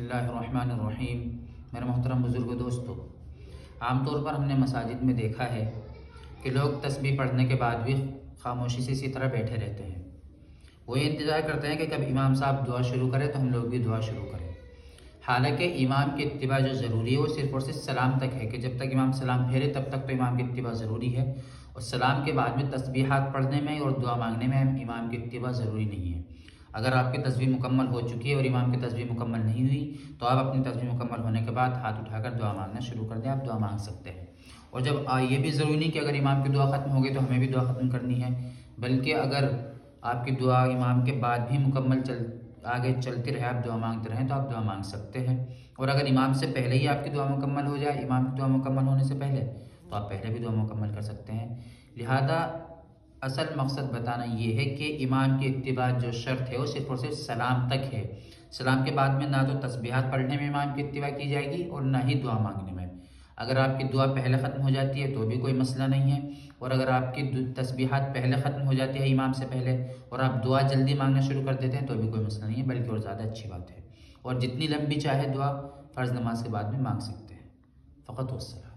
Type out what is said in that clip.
बिस्मिल्लाहिर्रहमानिर्रहीम। मेरे मोहतरम बुज़ुर्ग दोस्तों, आमतौर पर हमने मसाजिद में देखा है कि लोग तस्बीह पढ़ने के बाद भी खामोशी से इसी तरह बैठे रहते हैं। वो ये इंतज़ार करते हैं कि कब इमाम साहब दुआ शुरू करें तो हम लोग भी दुआ शुरू करें। हालांकि इमाम की इत्तिबा जो ज़रूरी है वो सिर्फ़ और सिर्फ सलाम तक है कि जब तक इमाम सलाम फेरे तब तक तो इमाम की इत्तिबा ज़रूरी है, और सलाम के बाद में तस्बीहात पढ़ने में और दुआ मांगने में इमाम की इत्तिबा ज़रूरी नहीं है। अगर आपकी तस्बीह मुकम्मल हो चुकी है और इमाम की तस्बीह मुकम्मल नहीं हुई तो आप अपनी तस्बीह मुकम्मल होने के बाद हाथ उठाकर दुआ मांगना शुरू कर दें। आप दुआ मांग सकते हैं। और जब ये भी ज़रूरी नहीं कि अगर इमाम की दुआ ख़त्म हो गई तो हमें भी दुआ ख़त्म करनी है, बल्कि अगर आपकी दुआ इमाम के बाद भी मुकम्मल आगे चलती रहे, आप दुआ मांगते रहें तो आप दुआ मांग सकते हैं। और अगर इमाम से पहले ही आपकी दुआ मुकम्मल हो जाए, इमाम की दुआ मुकम्मल होने से पहले, तो आप पहले भी दुआ मुकम्मल कर सकते हैं। लिहाजा असल मकसद बताना ये है कि इमाम की इत्तिबा जो शर्त है वो सिर्फ और सिर्फ सलाम तक है। सलाम के बाद में ना तो तस्बीहात पढ़ने में इमाम की इत्तिबा की जाएगी और ना ही दुआ मांगने में। अगर आपकी दुआ पहले ख़त्म हो जाती है तो भी कोई मसला नहीं है, और अगर आपकी तस्बीहात पहले ख़त्म हो जाती है इमाम से पहले और आप दुआ जल्दी मांगना शुरू कर देते हैं तो भी कोई मसला नहीं है, बल्कि और ज़्यादा अच्छी बात है। और जितनी लंबी चाहे दुआ फ़र्ज़ नमाज के बाद में मांग सकते हैं। फ़कत वस्सलाम।